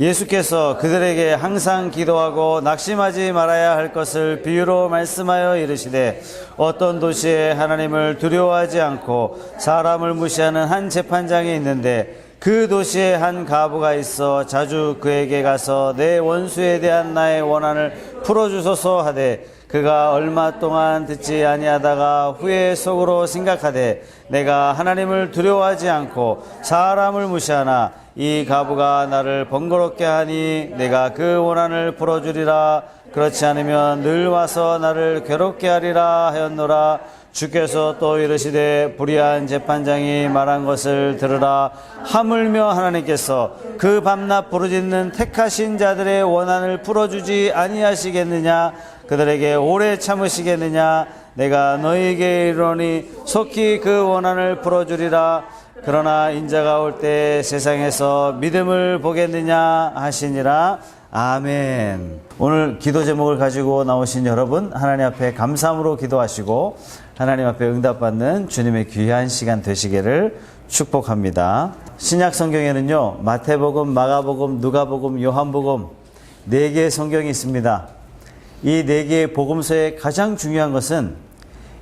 예수께서 그들에게 항상 기도하고 낙심하지 말아야 할 것을 비유로 말씀하여 이르시되 어떤 도시에 하나님을 두려워하지 않고 사람을 무시하는 한 재판장이 있는데 그 도시에 한 과부가 있어 자주 그에게 가서 내 원수에 대한 나의 원한을 풀어주소서 하되 그가 얼마 동안 듣지 아니하다가 후에 속으로 생각하되 내가 하나님을 두려워하지 않고 사람을 무시하나 이 과부가 나를 번거롭게 하니 내가 그 원한을 풀어주리라. 그렇지 않으면 늘 와서 나를 괴롭게 하리라 하였노라. 주께서 또 이르시되 불의한 재판장이 말한 것을 들으라. 하물며 하나님께서 그 밤낮 부르짖는 택하신 자들의 원한을 풀어주지 아니하시겠느냐. 그들에게 오래 참으시겠느냐. 내가 너희에게 이르노니 속히 그 원한을 풀어주리라. 그러나 인자가 올 때 세상에서 믿음을 보겠느냐 하시니라. 아멘. 오늘 기도 제목을 가지고 나오신 여러분, 하나님 앞에 감사함으로 기도하시고 하나님 앞에 응답받는 주님의 귀한 시간 되시기를 축복합니다. 신약 성경에는요, 마태복음, 마가복음, 누가복음, 요한복음 4개의 성경이 있습니다. 이 4개의 복음서의 가장 중요한 것은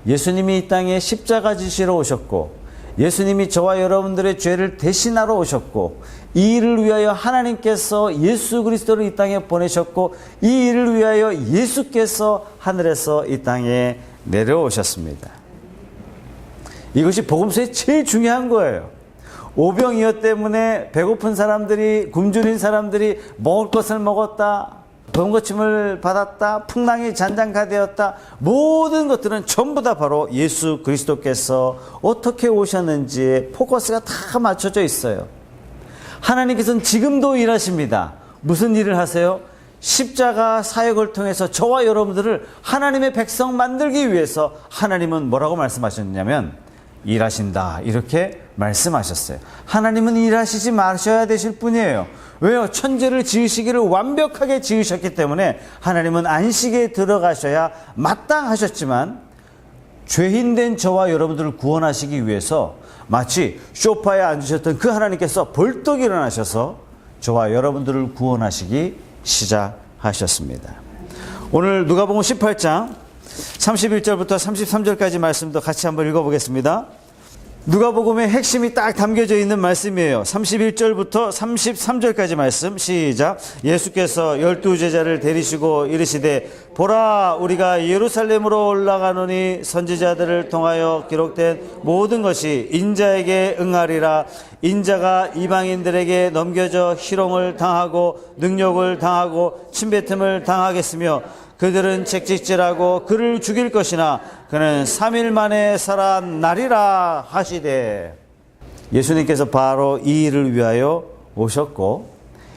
예수님이 이 땅에 십자가 지시러 오셨고 예수님이 저와 여러분들의 죄를 대신하러 오셨고 이 일을 위하여 하나님께서 예수 그리스도를 이 땅에 보내셨고 이 일을 위하여 예수께서 하늘에서 이 땅에 내려오셨습니다. 이것이 복음서의 제일 중요한 거예요. 오병이어 때문에 배고픈 사람들이, 굶주린 사람들이 먹을 것을 먹었다, 병고침을 받았다, 풍랑이 잔잔가되었다, 모든 것들은 전부 다 바로 예수 그리스도께서 어떻게 오셨는지에 포커스가 다 맞춰져 있어요. 하나님께서는 지금도 일하십니다. 무슨 일을 하세요? 십자가 사역을 통해서 저와 여러분들을 하나님의 백성 만들기 위해서 하나님은 뭐라고 말씀하셨냐면 일하신다, 이렇게 말씀하셨어요. 하나님은 일하시지 마셔야 되실 분이에요. 왜요? 천지를 지으시기를 완벽하게 지으셨기 때문에 하나님은 안식에 들어가셔야 마땅하셨지만 죄인된 저와 여러분들을 구원하시기 위해서 마치 소파에 앉으셨던 그 하나님께서 벌떡 일어나셔서 저와 여러분들을 구원하시기 시작하셨습니다. 오늘 누가복음 18장 31절부터 33절까지 말씀도 같이 한번 읽어보겠습니다. 누가복음의 핵심이 딱 담겨져 있는 말씀이에요. 31절부터 33절까지 말씀 시작. 예수께서 12제자를 데리시고 이르시되 보라, 우리가 예루살렘으로 올라가노니 선지자들을 통하여 기록된 모든 것이 인자에게 응하리라. 인자가 이방인들에게 넘겨져 희롱을 당하고 능욕을 당하고 침뱉음을 당하겠으며 그들은 채찍질하고 그를 죽일 것이나 그는 3일 만에 살아나리라 하시되. 예수님께서 바로 이 일을 위하여 오셨고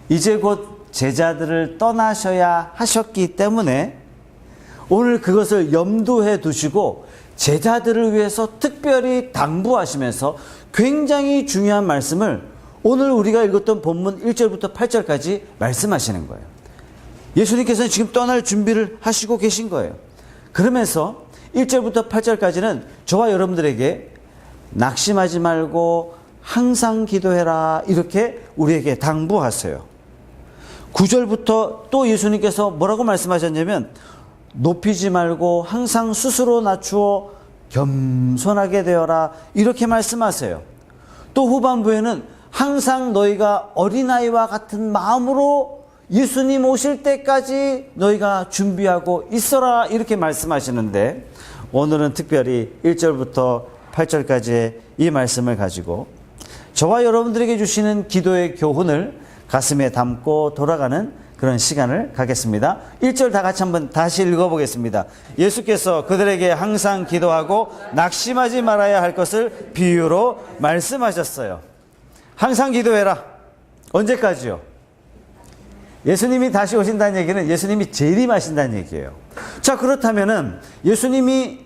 이제 곧 제자들을 떠나셔야 하셨기 때문에 오늘 그것을 염두에 두시고 제자들을 위해서 특별히 당부하시면서 굉장히 중요한 말씀을 오늘 우리가 읽었던 본문 1절부터 8절까지 말씀하시는 거예요. 예수님께서는 지금 떠날 준비를 하시고 계신 거예요. 그러면서 1절부터 8절까지는 저와 여러분들에게 낙심하지 말고 항상 기도해라, 이렇게 우리에게 당부하세요. 9절부터 또 예수님께서 뭐라고 말씀하셨냐면 높이지 말고 항상 스스로 낮추어 겸손하게 되어라, 이렇게 말씀하세요. 또 후반부에는 항상 너희가 어린아이와 같은 마음으로 예수님 오실 때까지 너희가 준비하고 있어라, 이렇게 말씀하시는데 오늘은 특별히 1절부터 8절까지의 이 말씀을 가지고 저와 여러분들에게 주시는 기도의 교훈을 가슴에 담고 돌아가는 그런 시간을 갖겠습니다. 1절 다 같이 한번 다시 읽어보겠습니다. 예수께서 그들에게 항상 기도하고 낙심하지 말아야 할 것을 비유로 말씀하셨어요. 항상 기도해라. 언제까지요? 예수님이 다시 오신다는 얘기는 예수님이 재림하신다는 얘기예요. 자, 그렇다면은 예수님이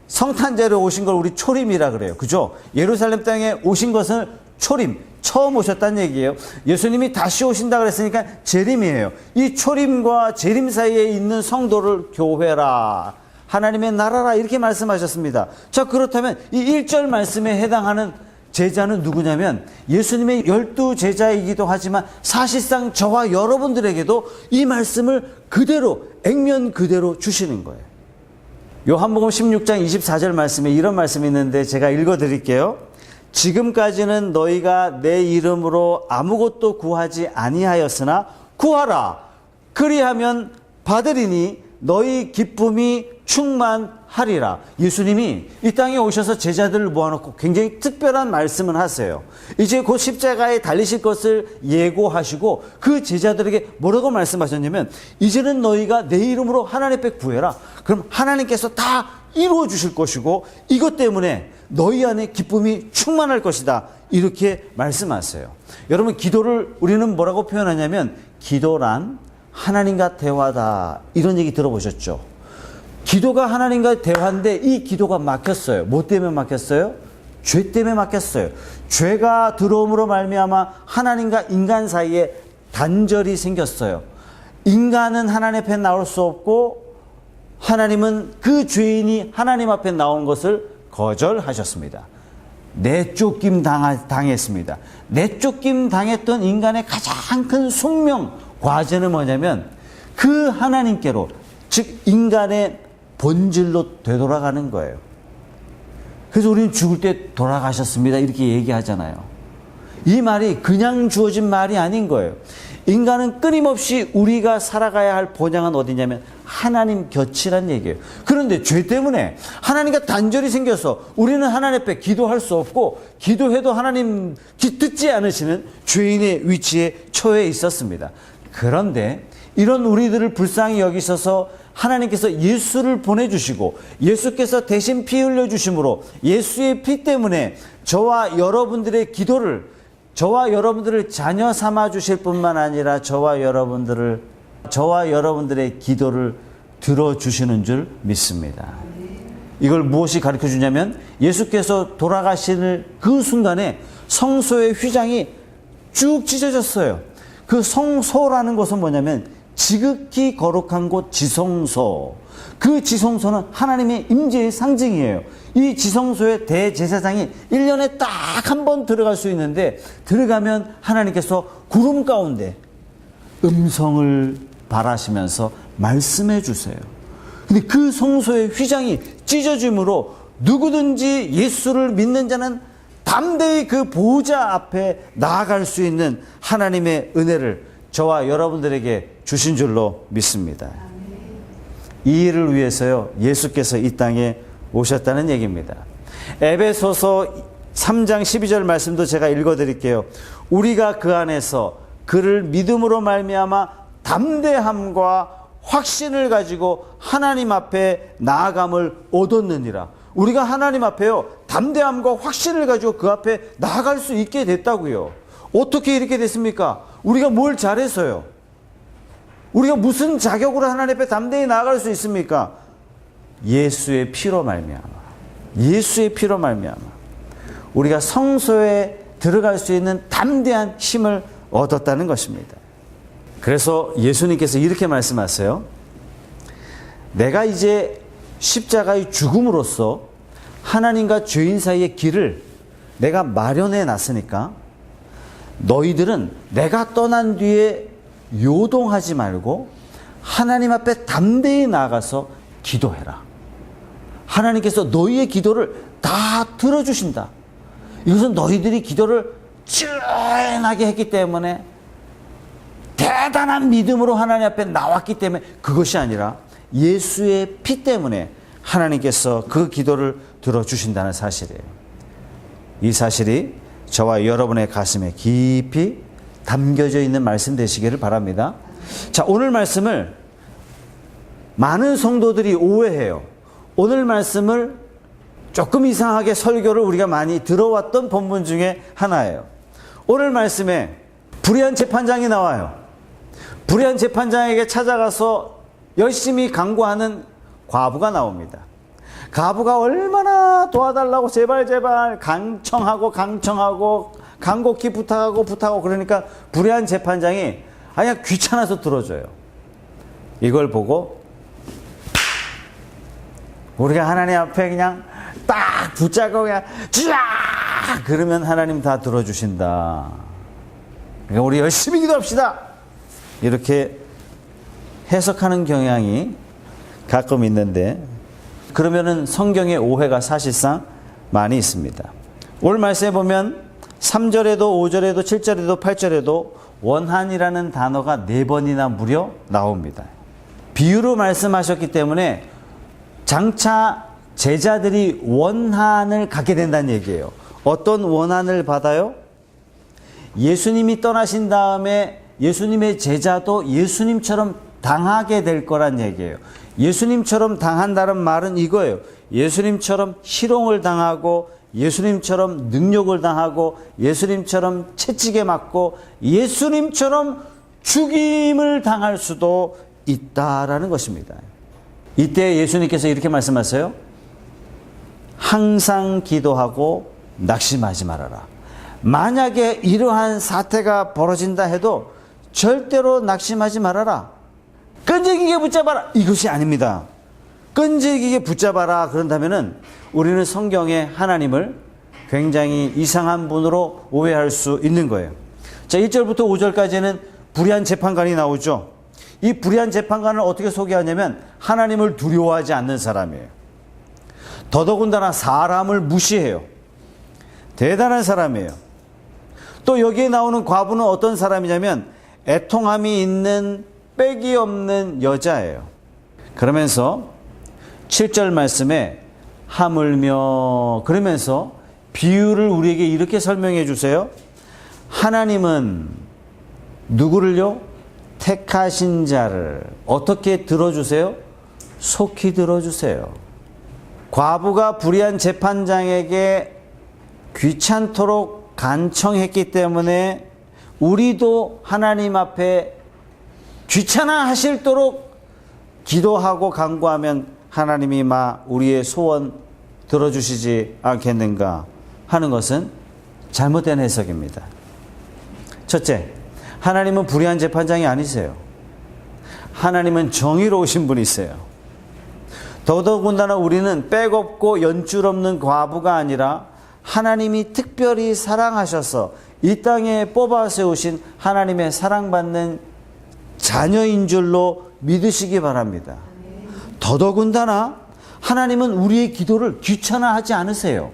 성탄제로 오신 걸 우리 초림이라 그래요. 그죠? 예루살렘 땅에 오신 것은 초림, 처음 오셨다는 얘기예요. 예수님이 다시 오신다 그랬으니까 재림이에요. 이 초림과 재림 사이에 있는 성도를 교회라, 하나님의 나라라, 이렇게 말씀하셨습니다. 자, 그렇다면 이 1절 말씀에 해당하는 제자는 누구냐면 예수님의 12제자이기도 하지만 사실상 저와 여러분들에게도 이 말씀을 그대로 액면 그대로 주시는 거예요. 요한복음 16장 24절 말씀에 이런 말씀이 있는데 제가 읽어드릴게요. 지금까지는 너희가 내 이름으로 아무것도 구하지 아니하였으나 구하라. 그리하면 받으리니 너희 기쁨이 충만하리라. 예수님이 이 땅에 오셔서 제자들을 모아놓고 굉장히 특별한 말씀을 하세요. 이제 곧 십자가에 달리실 것을 예고하시고 그 제자들에게 뭐라고 말씀하셨냐면 이제는 너희가 내 이름으로 하나님 앞에 구해라. 그럼 하나님께서 다 이루어 주실 것이고 이것 때문에 너희 안에 기쁨이 충만할 것이다. 이렇게 말씀하세요. 여러분, 기도를 우리는 뭐라고 표현하냐면 기도란 하나님과 대화다. 이런 얘기 들어보셨죠? 기도가 하나님과 대화인데 이 기도가 막혔어요. 뭐 때문에 막혔어요? 죄 때문에 막혔어요. 죄가 들어옴으로 말미암아 하나님과 인간 사이에 단절이 생겼어요. 인간은 하나님 앞에 나올 수 없고 하나님은 그 죄인이 하나님 앞에 나온 것을 거절하셨습니다. 내쫓김 당했습니다. 내쫓김 당했던 인간의 가장 큰 숙명 과제는 뭐냐면 그 하나님께로, 즉 인간의 본질로 되돌아가는 거예요. 그래서 우리는 죽을 때 돌아가셨습니다 이렇게 얘기하잖아요. 이 말이 그냥 주어진 말이 아닌 거예요. 인간은 끊임없이 우리가 살아가야 할 본향은 어디냐면 하나님 곁이란 얘기예요. 그런데 죄 때문에 하나님과 단절이 생겨서 우리는 하나님 앞에 기도할 수 없고 기도해도 하나님 듣지 않으시는 죄인의 위치에 처해 있었습니다. 그런데 이런 우리들을 불쌍히 여기셔서 하나님께서 예수를 보내주시고 예수께서 대신 피 흘려주심으로 예수의 피 때문에 저와 여러분들의 기도를, 저와 여러분들을 자녀 삼아 주실 뿐만 아니라 저와 여러분들의 기도를 들어주시는 줄 믿습니다. 이걸 무엇이 가르쳐 주냐면 예수께서 돌아가시는 그 순간에 성소의 휘장이 쭉 찢어졌어요. 그 성소라는 것은 뭐냐면 지극히 거룩한 곳 지성소. 그 지성소는 하나님의 임재의 상징이에요. 이 지성소에 대제사장이 1년에 딱 한 번 들어갈 수 있는데 들어가면 하나님께서 구름 가운데 음성을 발하시면서 말씀해 주세요. 근데 그 성소의 휘장이 찢어짐으로 누구든지 예수를 믿는 자는 담대히 그 보좌 앞에 나아갈 수 있는 하나님의 은혜를 저와 여러분들에게 주신 줄로 믿습니다. 이 일을 위해서요, 예수께서 이 땅에 오셨다는 얘기입니다. 에베소서 3장 12절 말씀도 제가 읽어드릴게요. 우리가 그 안에서 그를 믿음으로 말미암아 담대함과 확신을 가지고 하나님 앞에 나아감을 얻었느니라. 우리가 하나님 앞에요, 담대함과 확신을 가지고 그 앞에 나아갈 수 있게 됐다고요. 어떻게 이렇게 됐습니까? 우리가 뭘 잘해서요? 우리가 무슨 자격으로 하나님 앞에 담대히 나아갈 수 있습니까? 예수의 피로 말미암아. 예수의 피로 말미암아. 우리가 성소에 들어갈 수 있는 담대한 힘을 얻었다는 것입니다. 그래서 예수님께서 이렇게 말씀하세요. 내가 이제 십자가의 죽음으로써 하나님과 죄인 사이의 길을 내가 마련해 놨으니까 너희들은 내가 떠난 뒤에 요동하지 말고 하나님 앞에 담대히 나아가서 기도해라. 하나님께서 너희의 기도를 다 들어주신다. 이것은 너희들이 기도를 찌른하게 했기 때문에 대단한 믿음으로 하나님 앞에 나왔기 때문에 그것이 아니라 예수의 피 때문에 하나님께서 그 기도를 들어주신다는 사실이에요. 이 사실이 저와 여러분의 가슴에 깊이 담겨져 있는 말씀 되시기를 바랍니다. 자, 오늘 말씀을 많은 성도들이 오해해요. 오늘 말씀을 조금 이상하게 설교를 우리가 많이 들어왔던 본문 중에 하나예요. 오늘 말씀에 불의한 재판장이 나와요. 불의한 재판장에게 찾아가서 열심히 간구하는 과부가 나옵니다. 과부가 얼마나 도와달라고 제발 강청하고 간곡히 부탁하고 그러니까 불의한 재판장이 그냥 귀찮아서 들어줘요. 이걸 보고 우리가 하나님 앞에 그냥 딱 붙잡고 그냥 쫙 그러면 하나님 다 들어주신다. 그러니까 우리 열심히 기도합시다. 이렇게 해석하는 경향이 가끔 있는데, 그러면은 성경의 오해가 사실상 많이 있습니다. 오늘 말씀에 보면 3절에도 5절에도 7절에도 8절에도 원한이라는 단어가 4번이나 무려 나옵니다. 비유로 말씀하셨기 때문에 장차 제자들이 원한을 갖게 된다는 얘기예요. 어떤 원한을 받아요? 예수님이 떠나신 다음에 예수님의 제자도 예수님처럼 당하게 될 거란 얘기예요. 예수님처럼 당한다는 말은 이거예요. 예수님처럼 희롱을 당하고, 예수님처럼 능욕을 당하고, 예수님처럼 채찍에 맞고, 예수님처럼 죽임을 당할 수도 있다라는 것입니다. 이때 예수님께서 이렇게 말씀하세요. 항상 기도하고 낙심하지 말아라. 만약에 이러한 사태가 벌어진다 해도 절대로 낙심하지 말아라. 끈질기게 붙잡아라. 이것이 아닙니다. 끈질기게 붙잡아라 그런다면은 우리는 성경의 하나님을 굉장히 이상한 분으로 오해할 수 있는 거예요. 자, 1절부터 5절까지는 불의한 재판관이 나오죠. 이 불의한 재판관을 어떻게 소개하냐면 하나님을 두려워하지 않는 사람이에요. 더더군다나 사람을 무시해요. 대단한 사람이에요. 또 여기에 나오는 과부는 어떤 사람이냐면 애통함이 있는 빽이 없는 여자예요. 그러면서 7절 말씀에 하물며 그러면서 비유를 우리에게 이렇게 설명해 주세요. 하나님은 누구를요? 택하신 자를 어떻게 들어주세요? 속히 들어주세요. 과부가 불의한 재판장에게 귀찮도록 간청했기 때문에 우리도 하나님 앞에 귀찮아 하실도록 기도하고 간구하면 하나님이 우리의 소원 들어주시지 않겠는가 하는 것은 잘못된 해석입니다. 첫째, 하나님은 불의한 재판장이 아니세요. 하나님은 정의로우신 분이세요. 더더군다나 우리는 백없고 연줄 없는 과부가 아니라 하나님이 특별히 사랑하셔서 이 땅에 뽑아 세우신 하나님의 사랑받는 자녀인 줄로 믿으시기 바랍니다. 더더군다나 하나님은 우리의 기도를 귀찮아하지 않으세요.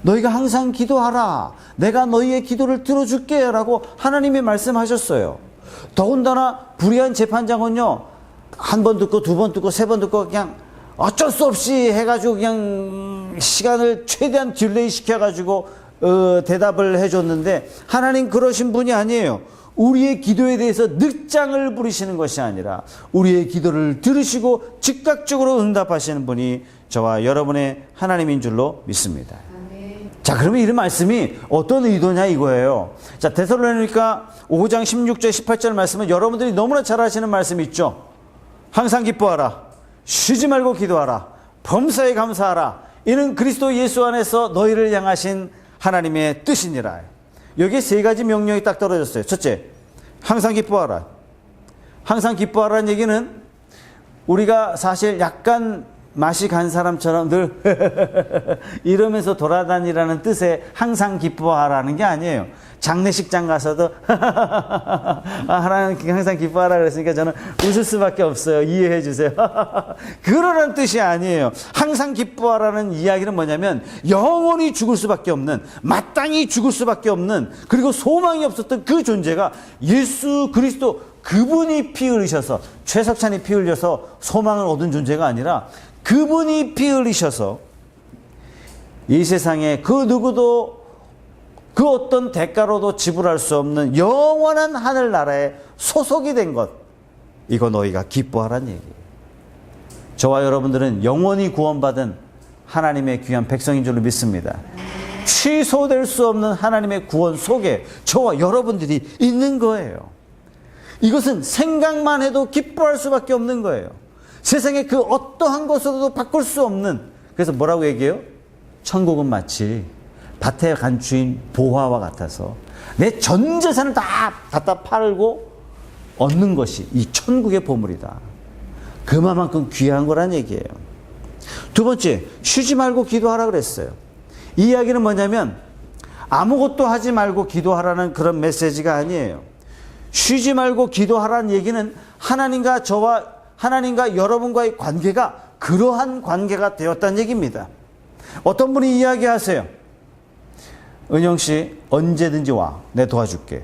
너희가 항상 기도하라. 내가 너희의 기도를 들어줄게 라고 하나님이 말씀하셨어요. 더군다나 불의한 재판장은요, 한 번 듣고 두 번 듣고 세 번 듣고 그냥 어쩔 수 없이 해가지고 그냥 시간을 최대한 딜레이 시켜가지고 대답을 해줬는데 하나님 그러신 분이 아니에요. 우리의 기도에 대해서 늑장을 부리시는 것이 아니라 우리의 기도를 들으시고 즉각적으로 응답하시는 분이 저와 여러분의 하나님인 줄로 믿습니다. 자, 그러면 이 말씀이 어떤 의도냐 이거예요. 자, 데살로니가 5장 16절 18절 말씀은 여러분들이 너무나 잘 아시는 말씀이 있죠. 항상 기뻐하라. 쉬지 말고 기도하라. 범사에 감사하라. 이는 그리스도 예수 안에서 너희를 향하신 하나님의 뜻이니라. 여기에 세 가지 명령이 딱 떨어졌어요. 첫째, 항상 기뻐하라. 항상 기뻐하라는 얘기는 우리가 사실 약간 맛이 간 사람처럼 늘 이러면서 돌아다니라는 뜻의 항상 기뻐하라는 게 아니에요. 장례식장 가서도 하나님 항상 기뻐하라 그랬으니까 저는 웃을 수밖에 없어요. 이해해 주세요. 그러라는 뜻이 아니에요. 항상 기뻐하라는 이야기는 뭐냐면 영원히 죽을 수밖에 없는, 마땅히 죽을 수밖에 없는, 그리고 소망이 없었던 그 존재가 예수 그리스도, 그분이 피 흘리셔서, 최석찬이 피 흘려서 소망을 얻은 존재가 아니라 그분이 피 흘리셔서 이 세상에 그 누구도 그 어떤 대가로도 지불할 수 없는 영원한 하늘나라에 소속이 된 것, 이거 너희가 기뻐하라는 얘기예요. 저와 여러분들은 영원히 구원받은 하나님의 귀한 백성인 줄로 믿습니다. 취소될 수 없는 하나님의 구원 속에 저와 여러분들이 있는 거예요. 이것은 생각만 해도 기뻐할 수밖에 없는 거예요. 세상에 그 어떠한 것으로도 바꿀 수 없는, 그래서 뭐라고 얘기해요? 천국은 마치 밭에 간 주인 보화와 같아서 내 전 재산을 다 갖다 팔고 얻는 것이 이 천국의 보물이다. 그만큼 귀한 거란 얘기예요. 두 번째, 쉬지 말고 기도하라 그랬어요. 이 이야기는 뭐냐면 아무것도 하지 말고 기도하라는 그런 메시지가 아니에요. 쉬지 말고 기도하라는 얘기는 하나님과 여러분과의 관계가 그러한 관계가 되었다는 얘기입니다. 어떤 분이 이야기하세요. 은영 씨, 언제든지 와. 내 도와줄게.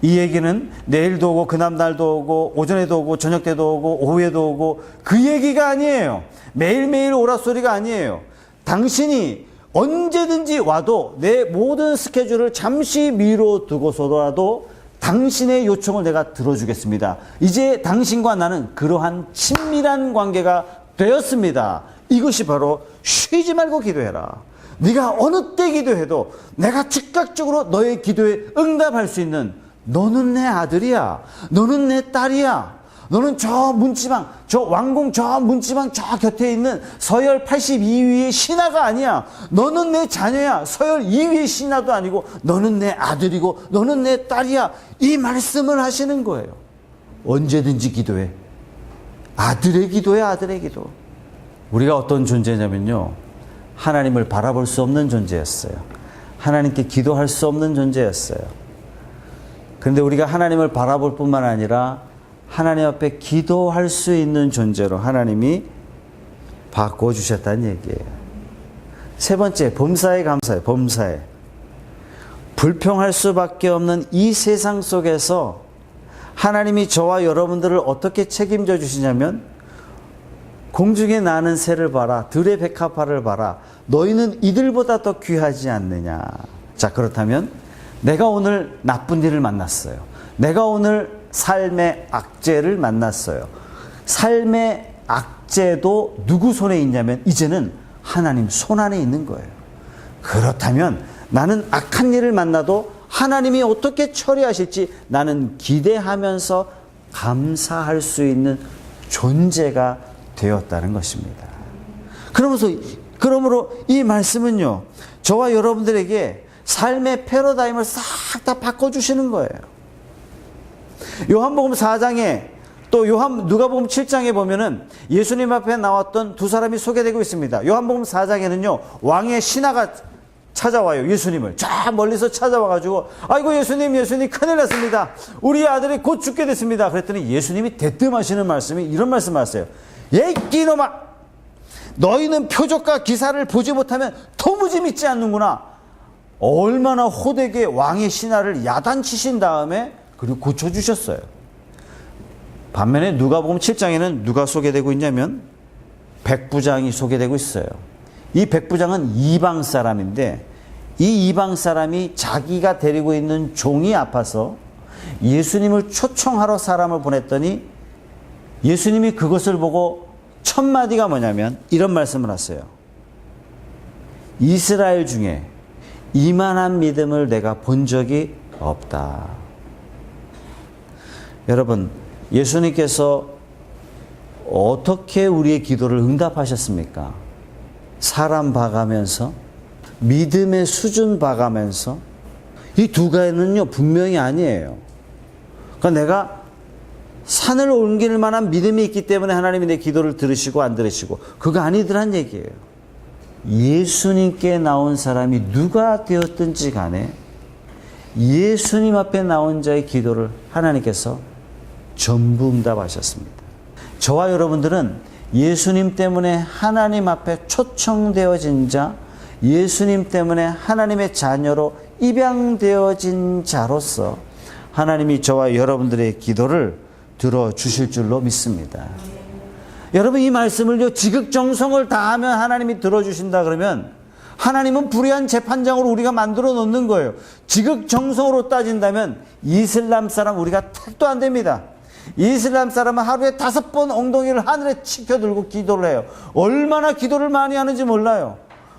이 얘기는 내일도 오고 그날도 오고 오전에도 오고 저녁 때도 오고 오후에도 오고 그 얘기가 아니에요. 매일매일 오라 소리가 아니에요. 당신이 언제든지 와도 내 모든 스케줄을 잠시 미뤄두고서라도 당신의 요청을 내가 들어주겠습니다. 이제 당신과 나는 그러한 친밀한 관계가 되었습니다. 이것이 바로 쉬지 말고 기도해라. 네가 어느 때 기도해도 내가 즉각적으로 너의 기도에 응답할 수 있는, 너는 내 아들이야. 너는 내 딸이야. 너는 저 문지방, 저 왕궁 저 문지방 저 곁에 있는 서열 82위의 신하가 아니야. 너는 내 자녀야. 서열 2위의 신하도 아니고 너는 내 아들이고 너는 내 딸이야. 이 말씀을 하시는 거예요. 언제든지 기도해. 아들의 기도야, 아들의 기도. 우리가 어떤 존재냐면요, 하나님을 바라볼 수 없는 존재였어요. 하나님께 기도할 수 없는 존재였어요. 그런데 우리가 하나님을 바라볼 뿐만 아니라 하나님 앞에 기도할 수 있는 존재로 하나님이 바꿔주셨다는 얘기예요. 세 번째, 범사에 감사해. 범사에. 불평할 수밖에 없는 이 세상 속에서 하나님이 저와 여러분들을 어떻게 책임져 주시냐면, 공중에 나는 새를 봐라. 들의 백합화를 봐라. 너희는 이들보다 더 귀하지 않느냐. 자, 그렇다면 내가 오늘 나쁜 일을 만났어요. 내가 오늘 삶의 악재를 만났어요. 삶의 악재도 누구 손에 있냐면 이제는 하나님 손 안에 있는 거예요. 그렇다면 나는 악한 일을 만나도 하나님이 어떻게 처리하실지 나는 기대하면서 감사할 수 있는 존재가 되었다는 것입니다. 그러므로 이 말씀은요, 저와 여러분들에게 삶의 패러다임을 싹 다 바꿔주시는 거예요. 요한복음 4장에 또 누가복음 7장에 보면은 예수님 앞에 나왔던 두 사람이 소개되고 있습니다. 요한복음 4장에는요, 왕의 신하가 찾아와요. 예수님을 저 멀리서 찾아와가지고, 아이고 예수님 큰일 났습니다. 우리 아들이 곧 죽게 됐습니다. 그랬더니 예수님이 대뜸하시는 말씀이 이런 말씀을 하세요. 이놈아, 너희는 표적과 기사를 보지 못하면 도무지 믿지 않는구나. 얼마나 호되게 왕의 신하를 야단치신 다음에 그리고 고쳐주셨어요. 반면에 누가복음 7장에는 누가 소개되고 있냐면 백부장이 소개되고 있어요. 이 백부장은 이방 사람인데, 이 이방 사람이 자기가 데리고 있는 종이 아파서 예수님을 초청하러 사람을 보냈더니 예수님이 그것을 보고 첫 마디가 뭐냐면 이런 말씀을 하세요. 이스라엘 중에 이만한 믿음을 내가 본 적이 없다. 여러분, 예수님께서 어떻게 우리의 기도를 응답하셨습니까? 사람 봐가면서, 믿음의 수준 봐가면서. 이 두 가지는요 분명히 아니에요. 그러니까 내가 산을 옮길 만한 믿음이 있기 때문에 하나님이 내 기도를 들으시고 안 들으시고, 그거 아니더란 얘기예요. 예수님께 나온 사람이 누가 되었든지 간에 예수님 앞에 나온 자의 기도를 하나님께서 전부 응답하셨습니다. 저와 여러분들은 예수님 때문에 하나님 앞에 초청되어진 자, 예수님 때문에 하나님의 자녀로 입양되어진 자로서 하나님이 저와 여러분들의 기도를 들어주실 줄로 믿습니다. 여러분, 이 말씀을요, 지극정성을 다하면 하나님이 들어주신다 그러면 하나님은 불의한 재판장으로 우리가 만들어 놓는 거예요. 지극정성으로 따진다면 이슬람 사람 우리가 택도 안 됩니다. 이슬람 사람은 하루에 5번 엉덩이를 하늘에 치켜들고 기도를 해요. 얼마나 기도를 많이 하는지 몰라요.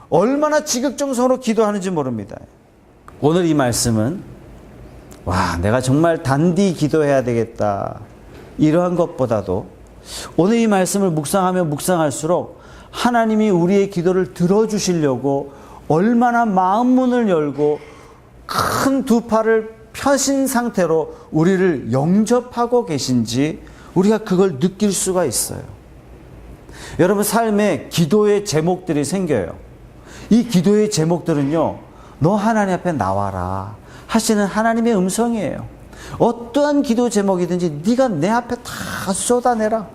얼마나 지극정성으로 기도하는지 모릅니다. 오늘 이 말씀은 내가 정말 단디 기도해야 되겠다, 이러한 것보다도 오늘 이 말씀을 묵상하면 묵상할수록 하나님이 우리의 기도를 들어주시려고 얼마나 마음문을 열고 큰 두 팔을 펴신 상태로 우리를 영접하고 계신지 우리가 그걸 느낄 수가 있어요. 여러분, 삶에 기도의 제목들이 생겨요. 이 기도의 제목들은요, 너 하나님 앞에 나와라 하시는 하나님의 음성이에요. 어떠한 기도 제목이든지 네가 내 앞에 다 쏟아내라.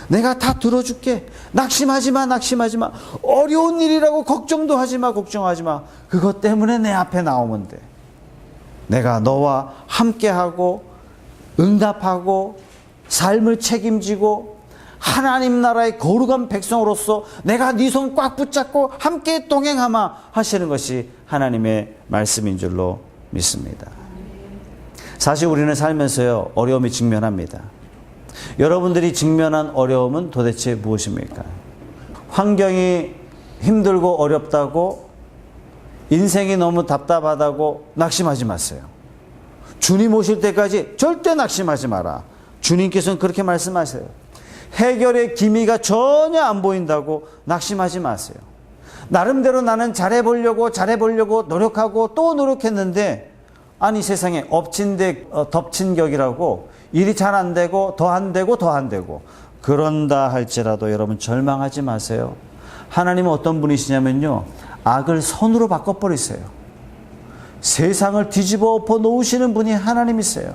내가 다 들어줄게. 낙심하지 마, 낙심하지 마. 어려운 일이라고 걱정도 하지 마, 걱정하지 마. 그것 때문에 내 앞에 나오면 돼. 내가 너와 함께하고 응답하고 삶을 책임지고 하나님 나라의 거룩한 백성으로서 내가 네 손 꽉 붙잡고 함께 동행하마 하시는 것이 하나님의 말씀인 줄로 믿습니다. 사실 우리는 살면서요, 어려움이 직면합니다. 여러분들이 직면한 어려움은 도대체 무엇입니까? 환경이 힘들고 어렵다고, 인생이 너무 답답하다고 낙심하지 마세요. 주님 오실 때까지 절대 낙심하지 마라. 주님께서는 그렇게 말씀하세요. 해결의 기미가 전혀 안 보인다고 낙심하지 마세요. 나름대로 나는 잘해보려고 노력하고 또 노력했는데, 아니 세상에 엎친 데 덮친 격이라고 일이 잘 안 되고 더 안 되고 그런다 할지라도 여러분 절망하지 마세요. 하나님은 어떤 분이시냐면요, 악을 선으로 바꿔버리세요. 세상을 뒤집어 엎어 놓으시는 분이 하나님이세요.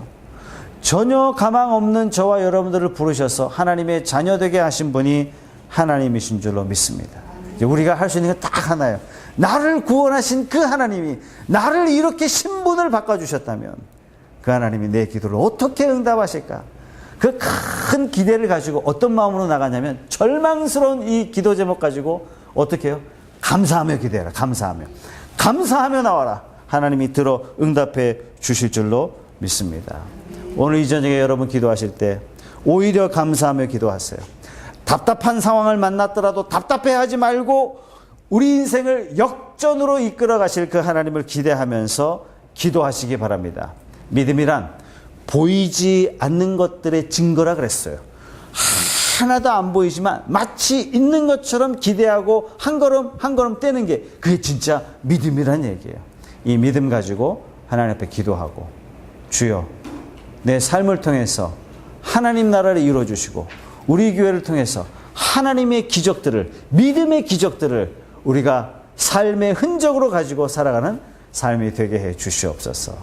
전혀 가망 없는 저와 여러분들을 부르셔서 하나님의 자녀 되게 하신 분이 하나님이신 줄로 믿습니다. 이제 우리가 할 수 있는 건 딱 하나예요. 나를 구원하신 그 하나님이 나를 이렇게 신분을 바꿔주셨다면 그 하나님이 내 기도를 어떻게 응답하실까? 그 큰 기대를 가지고 어떤 마음으로 나가냐면, 절망스러운 이 기도 제목 가지고 어떻게 해요? 감사하며 기대해라. 감사하며 나와라. 하나님이 들어 응답해 주실 줄로 믿습니다. 오늘 이 저녁에 여러분 기도하실 때 오히려 감사하며 기도하세요. 답답한 상황을 만났더라도 답답해하지 말고 우리 인생을 역전으로 이끌어 가실 그 하나님을 기대하면서 기도하시기 바랍니다. 믿음이란 보이지 않는 것들의 증거라 그랬어요. 하나도 안 보이지만 마치 있는 것처럼 기대하고 한 걸음 한 걸음 떼는 게, 그게 진짜 믿음이란 얘기예요. 이 믿음 가지고 하나님 앞에 기도하고, 주여 내 삶을 통해서 하나님 나라를 이루어주시고 우리 교회를 통해서 하나님의 기적들을, 믿음의 기적들을 우리가 삶의 흔적으로 가지고 살아가는 삶이 되게 해 주시옵소서.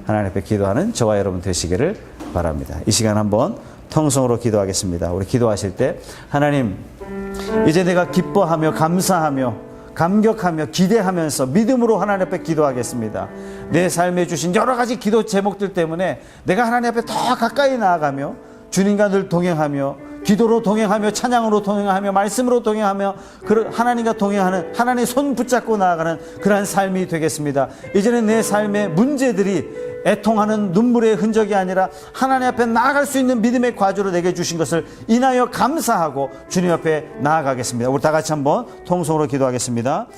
하나님 앞에 기도하는 저와 여러분 되시기를 바랍니다. 이 시간 한번 통성으로 기도하겠습니다. 우리 기도하실 때, 하나님 이제 내가 기뻐하며 감사하며 감격하며 기대하면서 믿음으로 하나님 앞에 기도하겠습니다. 내 삶에 주신 여러 가지 기도 제목들 때문에 내가 하나님 앞에 더 가까이 나아가며 주님과 늘 동행하며, 기도로 동행하며 찬양으로 동행하며 말씀으로 동행하며 하나님과 동행하는, 하나님의 손 붙잡고 나아가는 그러한 삶이 되겠습니다. 이제는 내 삶의 문제들이 애통하는 눈물의 흔적이 아니라 하나님 앞에 나아갈 수 있는 믿음의 과주로 내게 주신 것을 인하여 감사하고 주님 앞에 나아가겠습니다. 우리 다 같이 한번 통성으로 기도하겠습니다.